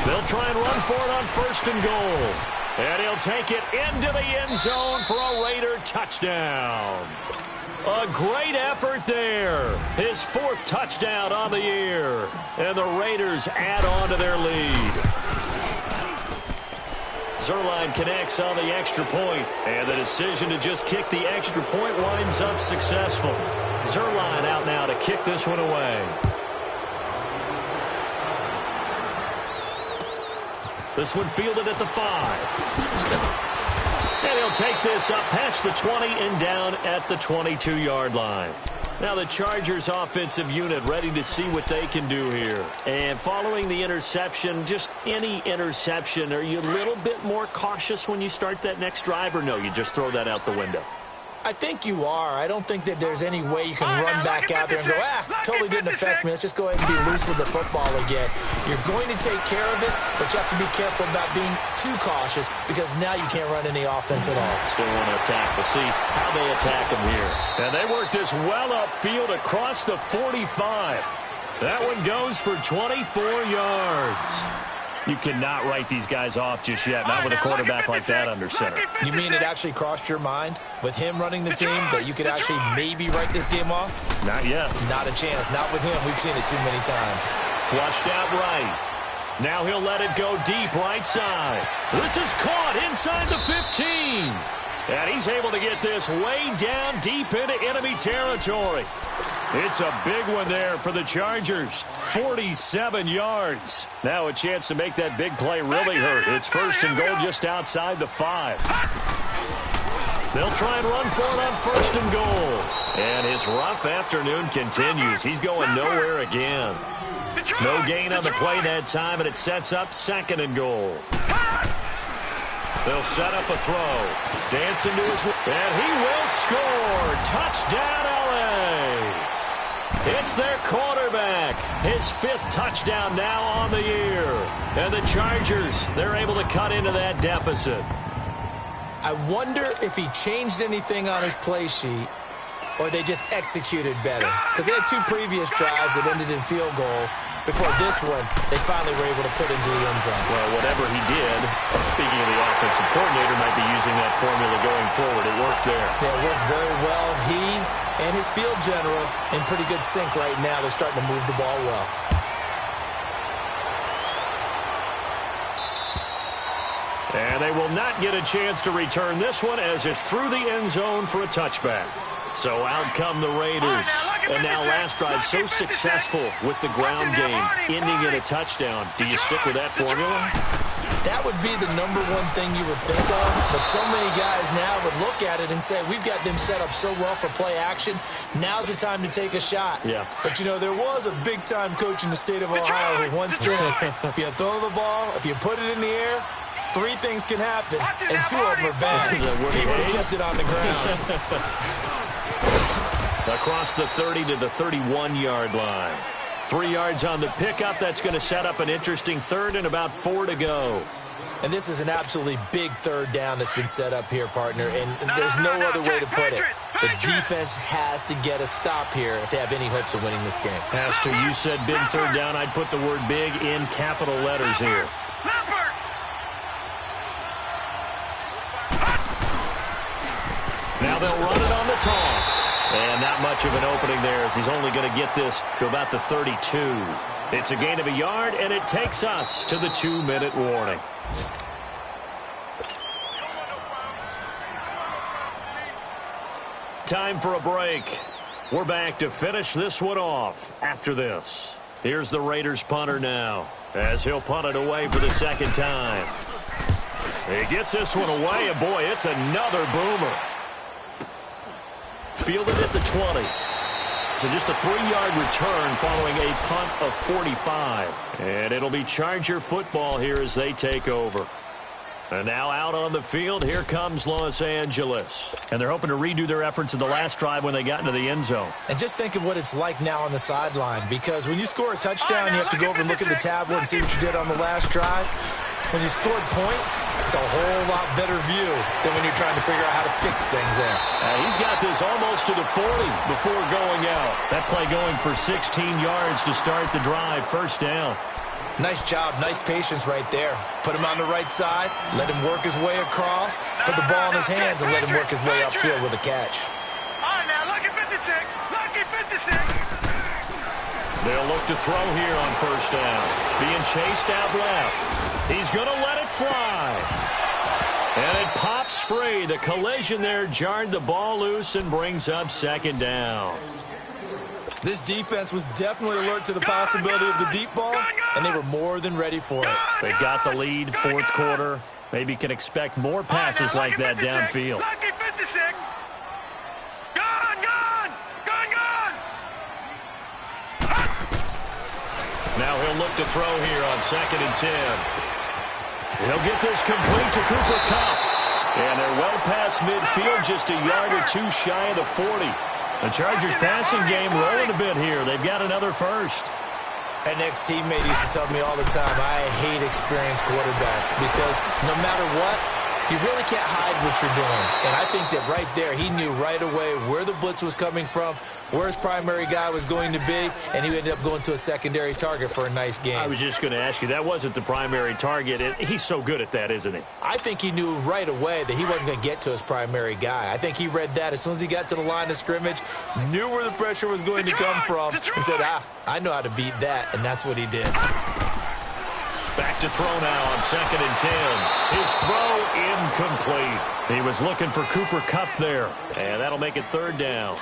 They'll try and run for it on 1st and goal. And he'll take it into the end zone for a Raider touchdown. A great effort there. His 4th touchdown on the year. And the Raiders add on to their lead. Zerline connects on the extra point, and the decision to just kick the extra point winds up successful. Zerline out now to kick this one away. This one fielded at the 5. And he'll take this up past the 20 and down at the 22-yard line. Now the Chargers offensive unit ready to see what they can do here. And following the interception, just any interception, are you a little bit more cautious when you start that next drive, or no, you just throw that out the window? I think you are. I don't think that there's any way you can run back out there and go, totally didn't affect me. Let's just go ahead and be loose with the football again. You're going to take care of it, but you have to be careful about being too cautious because now you can't run any offense at all. Still want to attack. We'll see how they attack them here. And they work this well upfield across the 45. That one goes for 24 yards. You cannot write these guys off just yet, not with a quarterback like that under center. You mean it actually crossed your mind with him running the team that you could actually maybe write this game off? Not yet. Not a chance. Not with him. We've seen it too many times. Flushed out right. Now he'll let it go deep right side. This is caught inside the 15. And he's able to get this way down deep into enemy territory. It's a big one there for the Chargers. 47 yards. Now a chance to make that big play really hurt. It's 1st and goal just outside the 5. They'll try and run for it on 1st and goal. And his rough afternoon continues. He's going nowhere again. No gain on the play that time, and it sets up 2nd and goal. They'll set up a throw. Dancing to his... And he will score. Touchdown, L.A. It's their quarterback. His 5th touchdown now on the year. And the Chargers, they're able to cut into that deficit. I wonder if he changed anything on his play sheet or they just executed better. Because they had 2 previous drives that ended in field goals. Before this one, they finally were able to put into the end zone. Well, whatever he did, speaking of the offensive coordinator, might be using that formula going forward. It worked there. Yeah, it works very well. He and his field general in pretty good sync right now. They're starting to move the ball well. And they will not get a chance to return this one as it's through the end zone for a touchback. So out come the Raiders. And now last drive so successful with the ground game, ending in a touchdown. Do you stick with that formula? That would be the #1 thing you would think of, but so many guys now would look at it and say, we've got them set up so well for play action, now's the time to take a shot. Yeah. But, you know, there was a big-time coach in the state of Ohio who once said, if you throw the ball, if you put it in the air, 3 things can happen, and 2 of them are bad. He would have kept it on the ground. Across the 30 to the 31-yard line. 3 yards on the pickup. That's going to set up an interesting 3rd and about 4 to go. And this is an absolutely big 3rd down that's been set up here, partner, and there's no other way to put it. The defense has to get a stop here if they have any hopes of winning this game. Has to. You said big 3rd down. I'd put the word big in capital letters here. Now they'll run it on the toss. And not much of an opening there as he's only going to get this to about the 32. It's a gain of a yard, and it takes us to the 2-minute warning. Time for a break. We're back to finish this one off after this. Here's the Raiders punter now as he'll punt it away for the 2nd time. He gets this one away, and boy, it's another boomer. Fielded at the 20. So just a 3-yard return following a punt of 45. And it'll be Charger football here as they take over. And now out on the field, here comes Los Angeles. And they're hoping to redo their efforts in the last drive when they got into the end zone. And just think of what it's like now on the sideline, because when you score a touchdown, you have to go over and look at the tablet and see what you did on the last drive. When you scored points, it's a whole lot better view than when you're trying to figure out how to fix things there. He's got this almost to the 40 before going out. That play going for 16 yards to start the drive, first down. Nice job, nice patience right there. Put him on the right side, let him work his way across, put the ball in his hands, and let him work his way upfield with a catch. All right, now, lucky 56. Lucky 56. They'll look to throw here on first down. Being chased out left. He's going to let it fly. And it pops free. The collision there jarred the ball loose and brings up second down. This defense was definitely alert to the possibility of the deep ball, and they were more than ready for it. They've got the lead, fourth quarter. Maybe can expect more passes like that downfield. Lucky 56. Gone. Now he'll look to throw here on 2nd and 10. He'll get this complete to Cooper Kupp. And they're well past midfield, just a yard or two shy of the 40. The Chargers passing game rolling a bit here. They've got another first. An ex-teammate used to tell me all the time, I hate experienced quarterbacks because no matter what, you really can't hide what you're doing. And I think that right there, he knew right away where the blitz was coming from, where his primary guy was going to be, and he ended up going to a secondary target for a nice game. I was just going to ask you, that wasn't the primary target. He's so good at that, isn't he? I think he knew right away that he wasn't going to get to his primary guy. I think he read that as soon as he got to the line of scrimmage, knew where the pressure was going to come from, and said, I know how to beat that, and that's what he did. Back to throw now on 2nd and 10. His throw incomplete. He was looking for Cooper Kupp there. And that'll make it third down.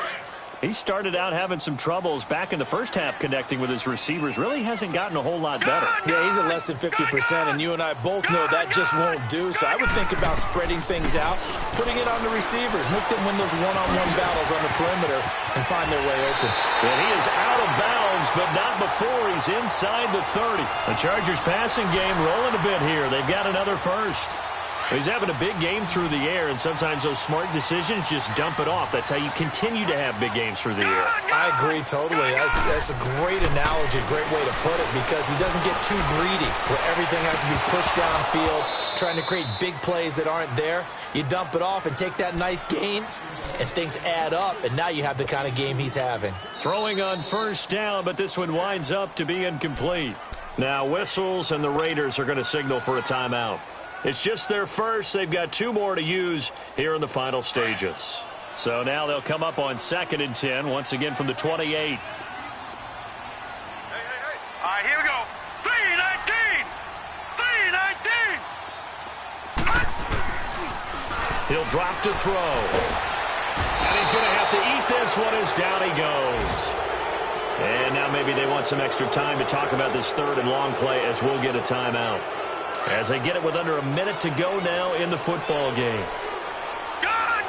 He started out having some troubles back in the first half connecting with his receivers. Really hasn't gotten a whole lot better. Yeah, he's at less than 50%, and you and I both know that just won't do. So I would think about spreading things out, putting it on the receivers, make them win those one-on-one battles on the perimeter and find their way open. And he is out of bounds, but not before he's inside the 30. The Chargers passing game rolling a bit here. They've got another first. He's having a big game through the air, and sometimes those smart decisions just dump it off. That's how you continue to have big games through the air. I agree totally. That's a great analogy, great way to put it, because he doesn't get too greedy where everything has to be pushed downfield, trying to create big plays that aren't there. You dump it off and take that nice gain, and things add up, and now you have the kind of game he's having. Throwing on first down, but this one winds up to be incomplete. Now whistles, and the Raiders are going to signal for a timeout. It's just their first. They've got 2 more to use here in the final stages. So now they'll come up on 2nd and 10, once again from the 28. Hey. All right, here we go. 3-19. He'll drop to throw. And he's going to have to eat this one as down he goes. And now maybe they want some extra time to talk about this third and long play as we'll get a timeout. As they get it with under a minute to go now in the football game. Gone!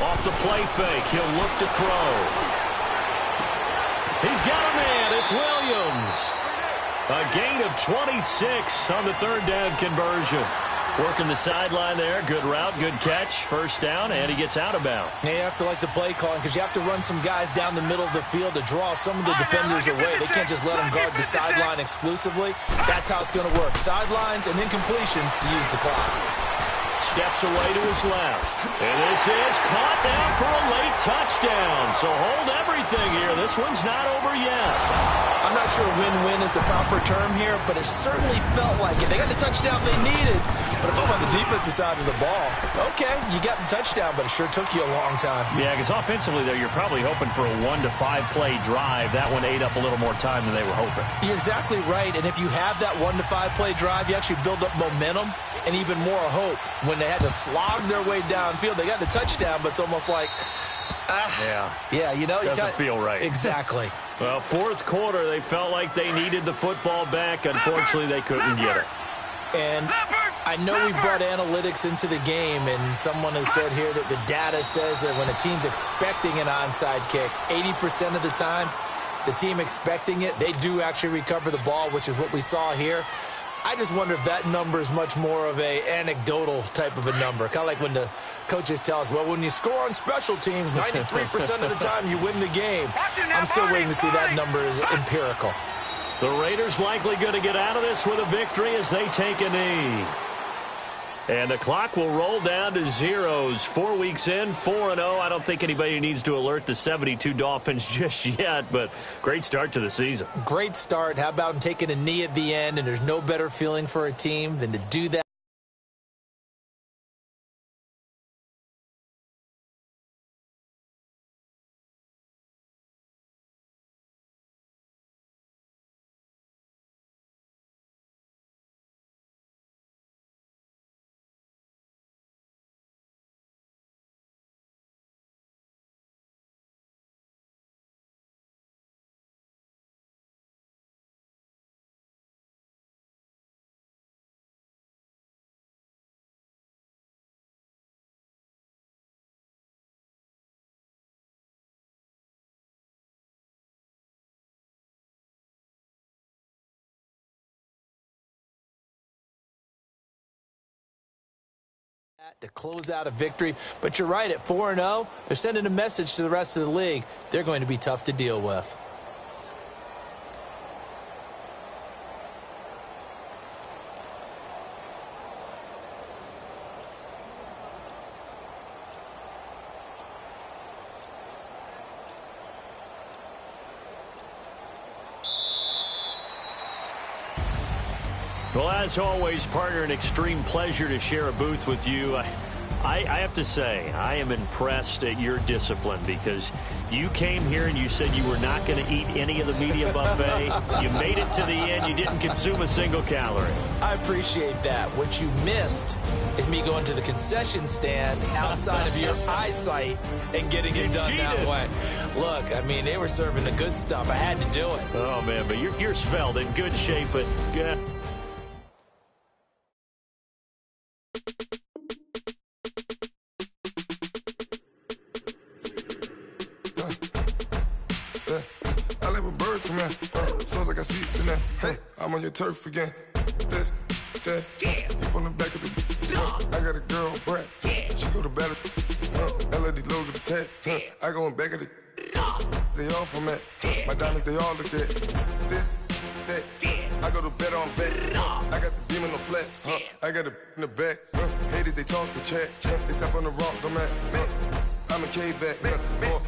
Off the play fake, he'll look to throw. He's got a man, it's Williams. A gain of 26 on the third down conversion. Working the sideline there. Good route, good catch. First down, and he gets out of bounds. Yeah, you have to like the play calling because you have to run some guys down the middle of the field to draw some of the defenders away. They can't just let them guard the sideline exclusively. That's how it's going to work. Sidelines and then completions to use the clock. Steps away to his left. And this is caught down for a late touchdown. So hold everything here. This one's not over yet. I'm not sure win-win is the proper term here, but it certainly felt like it. They got the touchdown they needed. But if I'm on the defensive side of the ball, okay, you got the touchdown, but it sure took you a long time. Yeah, because offensively there, you're probably hoping for a 1 to 5 play drive. That one ate up a little more time than they were hoping. You're exactly right. And if you have that 1 to 5 play drive, you actually build up momentum and even more hope. When they had to slog their way downfield, they got the touchdown, but it's almost like, yeah, you know, doesn't feel right. Exactly. Well, fourth quarter, they felt like they needed the football back. Unfortunately, they couldn't get it. And I know we brought analytics into the game, and someone has said here that the data says that when a team's expecting an onside kick, 80% of the time, the team expecting it, they do actually recover the ball, which is what we saw here. I just wonder if that number is much more of a anecdotal type of a number. Kind of like when the coaches tell us, well, when you score on special teams, 93% of the time you win the game. I'm still waiting to see that number is empirical. The Raiders likely going to get out of this with a victory as they take a knee. And the clock will roll down to zeros. 4 weeks in, 4-0. I don't think anybody needs to alert the 72 Dolphins just yet, but great start to the season. Great start. How about taking a knee at the end, and there's no better feeling for a team than to do that. To close out a victory. But you're right, at 4-0, they're sending a message to the rest of the league. They're going to be tough to deal with. Well, as always, partner, an extreme pleasure to share a booth with you. I have to say, I am impressed at your discipline because you came here and you said you were not going to eat any of the media buffet. You made it to the end. You didn't consume a single calorie. I appreciate that. What you missed is me going to the concession stand outside of your eyesight and getting it done that way. Look, I mean, they were serving the good stuff. I had to do it. Oh, man, but you're svelte, in good shape, but... Sounds like I see it in there. Hey, I'm on your turf again. This, that, you from the back of the. I got a girl, Brad. She go to battle. LED logo the tag. I go in back of the. They all from that. My diamonds, they all look that. This, that. I go to bed on bed. I got the demon on flats. I got it in the back. Haters, they talk the chat. They step on the rock, the man. I'm a K back.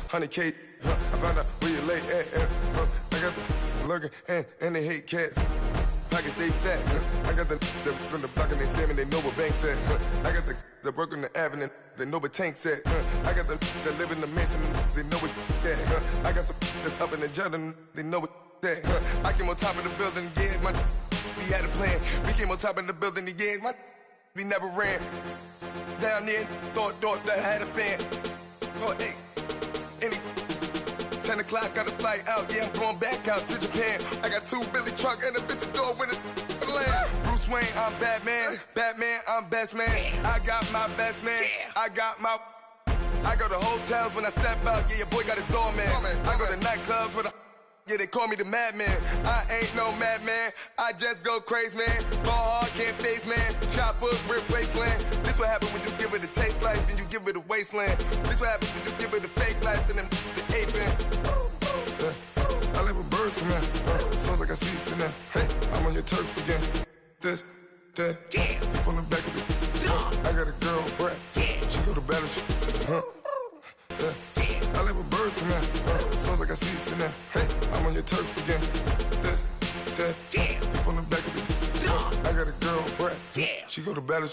400K. I found out where you lay at. I got the lurking and they hate cats. Pockets stay fat. I got the from the block and they scamming, they know what banks at. I got the work on the avenue, they know what tanks at. I got the that live in the mansion, they know what that. I got some that's up in the jungle, they know what that. I came on top of the building, yeah, my we had a plan. We came on top of the building, yeah, my we never ran. Down there, thought that I had a fan. Oh, hey, any 10 o'clock, got a flight out, yeah, I'm going back out to Japan. I got 2 Billy truck and a bitch door with a land. Bruce Wayne, I'm Batman. Batman, I'm best man. I got my best man. I go to hotels when I step out, yeah, your boy got a doorman. I go to nightclubs with a, yeah, they call me the madman. I ain't no madman, I just go crazy, man. Ball hard, can't face, man. Choppers, rip wasteland. This what happens when you give it a taste life, then you give it a wasteland. This what happens when you give it a fake life, and then the aping. I live with birds come out. Sounds like I see it in there. Hey, I'm on your turf again. This, that, you from the back of the. I got a girl, Brad. She go to battle. I live with birds come out. Sounds like I see it in there. Hey, I'm on your turf again. This, that, you from the back of the. I got a girl, Brad. She go to battle.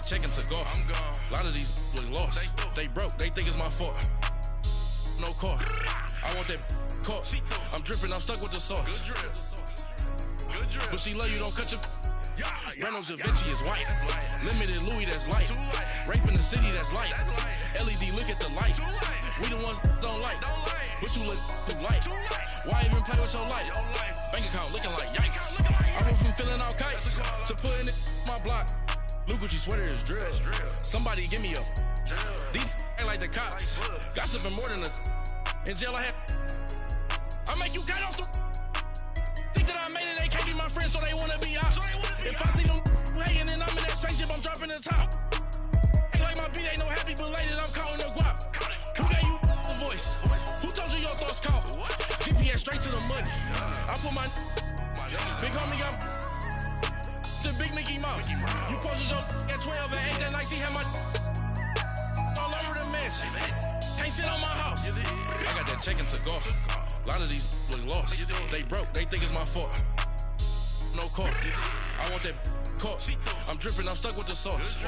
Checking to go. I'm gone. A lot of these look lost. They broke. They think it's my fault. no car. I want that caught. I'm dripping, I'm stuck with the sauce. But she love you, don't cut your. Reynolds Da Vinci is white. Limited Louis, that's light. Rape in the city, that's light. LED, look at the lights. We the ones don't like. But you look too light. Why even play with your life? Bank account looking like yikes. I went from filling out kites to putting it in my block. Blue Gucci sweater is drill. Somebody give me a. These ain't like the cops. Gossiping more than a. In jail I had. I make you cut off the. Think that I made it, they can't be my friends, so they wanna be ops. If I see them hating and I'm in that spaceship, I'm dropping the top. Ain't like my beat ain't no happy belated, I'm counting the guap. Who gave you a voice? Who told you your thoughts count? GPS straight to the money. I put my big homie got the big Mickey Mouse. You posted your at 12 and 8 that night, she had my all over the mansion. Can't sit on my house. I got that check into golf. A lot of these look lost. They broke, they think it's my fault. No car. I want that caught. I'm dripping, I'm stuck with the sauce.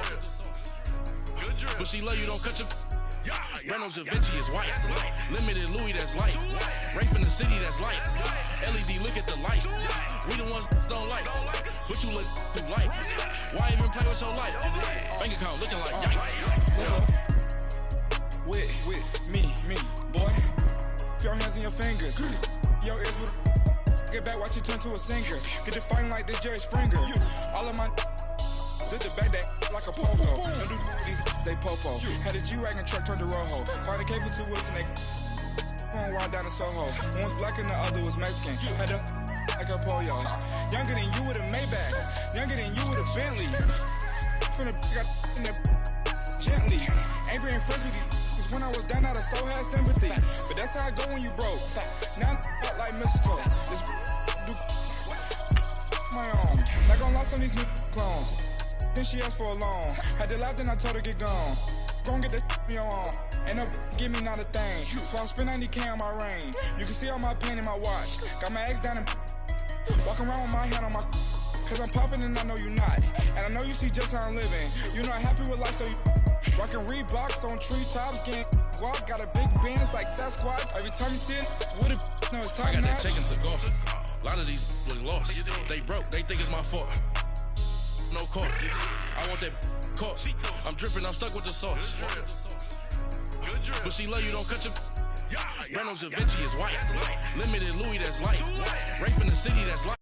But she love you, don't cut your. Reynolds Da Vinci is white. Limited Louis, that's light. Rape in the city, that's light. LED, look at the lights. We the ones don't like. But you look too light. Why even play with your life? Bank account looking like yikes. With me, boy. Your hands in your fingers. Your ears with. Get back, watch you turn to a singer. Get to fighting like this Jerry Springer. All of my. Zip the back that like a pogo. Don't do these, they popo. Had a G-Wagon truck turned to Rojo. Find a cable 2 wheels and they going wild down in Soho. One was black and the other was Mexican. Had a like a pollo. Younger than you with a Maybach. Younger than you with a Bentley. From the got in the gently. Angry and friends with these. Cause when I was down out of soul had sympathy. But that's how I go when you broke. Now I'm out like mistletoe. This do my own. Not gonna lie on these new clones. Then she asked for a loan. Had to laugh, then I told her get gone. Gon' get that me on. Ain't no give me not a thing. So I spend 90K on my range. You can see all my pain in my watch. Got my ex down and walking around with my hand on my. Cause I'm popping and I know you not. And I know you see just how I'm living. You not happy with life, so you rockin' Reeboks on treetops, getting guap. Got a big Benz like Sasquatch. Every time you see it, with it, no, it's top I got notch. that check into golf. A lot of these look lost. They broke, they think it's my fault. No car. I want that caught. I'm dripping, I'm stuck with the sauce. But she love you, don't cut your. Reynolds Da Vinci is white. Limited Louis, that's light. Rape in the city, that's light.